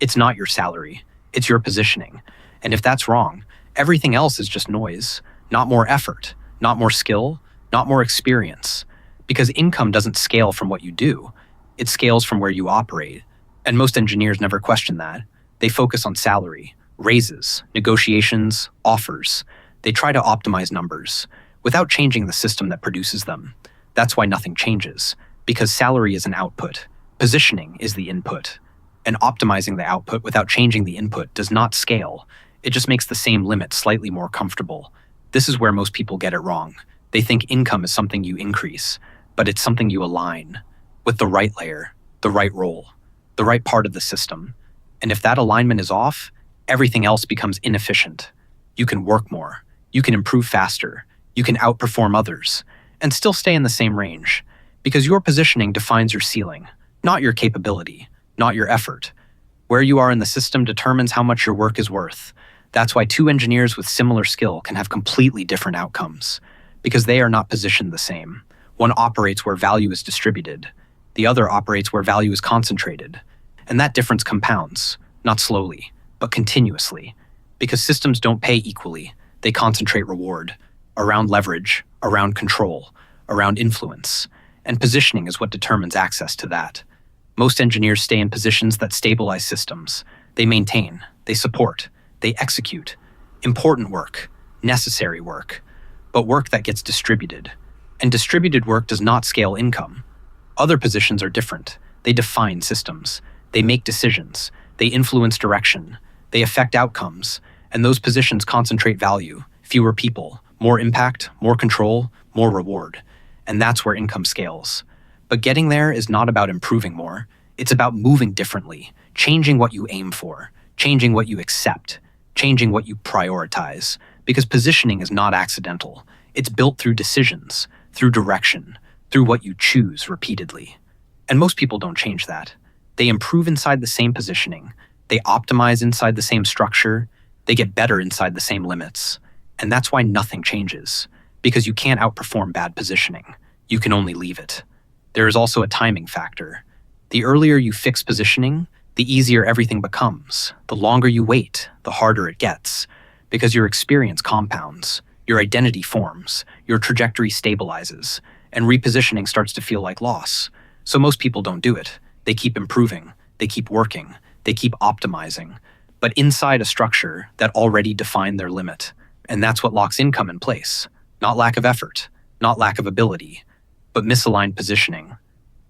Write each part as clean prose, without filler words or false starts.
It's not your salary, it's your positioning. And if that's wrong, everything else is just noise, not more effort, not more skill, not more experience. Because income doesn't scale from what you do, it scales from where you operate. And most engineers never question that. They focus on salary, raises, negotiations, offers. They try to optimize numbers without changing the system that produces them. That's why nothing changes, because salary is an output, positioning is the input. And optimizing the output without changing the input does not scale. It just makes the same limit slightly more comfortable. This is where most people get it wrong. They think income is something you increase, but it's something you align with the right layer, the right role, the right part of the system. And if that alignment is off, everything else becomes inefficient. You can work more, you can improve faster, you can outperform others, and still stay in the same range, because your positioning defines your ceiling, not your capability, not your effort. Where you are in the system determines how much your work is worth. That's why two engineers with similar skill can have completely different outcomes, because they are not positioned the same. One operates where value is distributed, the other operates where value is concentrated. And that difference compounds, not slowly, but continuously, because systems don't pay equally. They concentrate reward around leverage, around control, around influence, and positioning is what determines access to that. Most engineers stay in positions that stabilize systems. They maintain, they support, they execute important work, necessary work, but work that gets distributed. And distributed work does not scale income. Other positions are different. They define systems. They make decisions. They influence direction. They affect outcomes. And those positions concentrate value. Fewer people, more impact, more control, more reward. And that's where income scales. But getting there is not about improving more. It's about moving differently, changing what you aim for, changing what you accept, changing what you prioritize. Because positioning is not accidental. It's built through decisions, through direction, through what you choose repeatedly. And most people don't change that. They improve inside the same positioning. They optimize inside the same structure. They get better inside the same limits. And that's why nothing changes. Because you can't outperform bad positioning. You can only leave it. There is also a timing factor. The earlier you fix positioning, the easier everything becomes. The longer you wait, the harder it gets. Because your experience compounds, your identity forms, your trajectory stabilizes, and repositioning starts to feel like loss. So most people don't do it. They keep improving, they keep working, they keep optimizing, but inside a structure that already defined their limit. And that's what locks income in place. Not lack of effort, not lack of ability, but misaligned positioning.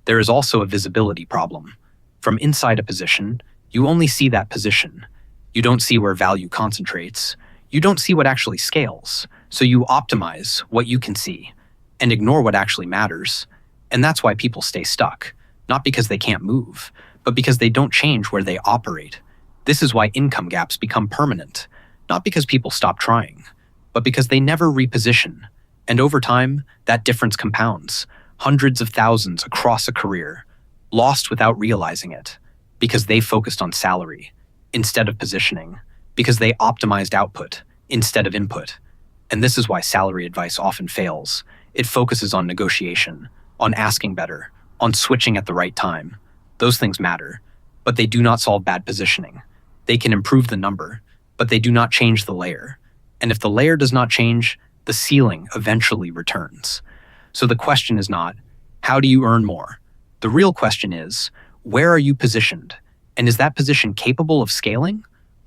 There is also a visibility problem. From inside a position, you only see that position. You don't see where value concentrates. You don't see what actually scales. So you optimize what you can see and ignore what actually matters. And that's why people stay stuck. Not because they can't move, but because they don't change where they operate. This is why income gaps become permanent. Not because people stop trying, but because they never reposition. And over time, that difference compounds. Hundreds of thousands across a career, lost without realizing it, because they focused on salary instead of positioning, because they optimized output instead of input. And this is why salary advice often fails. It focuses on negotiation, on asking better, on switching at the right time. Those things matter, but they do not solve bad positioning. They can improve the number, but they do not change the layer. And if the layer does not change, the ceiling eventually returns. So the question is not, how do you earn more? The real question is, where are you positioned? And is that position capable of scaling?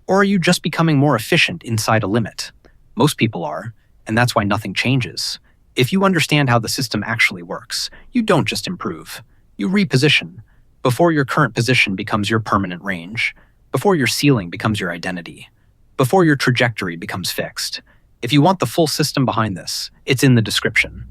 Or are you just becoming more efficient inside a limit? Most people are, and that's why nothing changes. If you understand how the system actually works, you don't just improve. You reposition. Before your current position becomes your permanent range. Before your ceiling becomes your identity. Before your trajectory becomes fixed. If you want the full system behind this, it's in the description.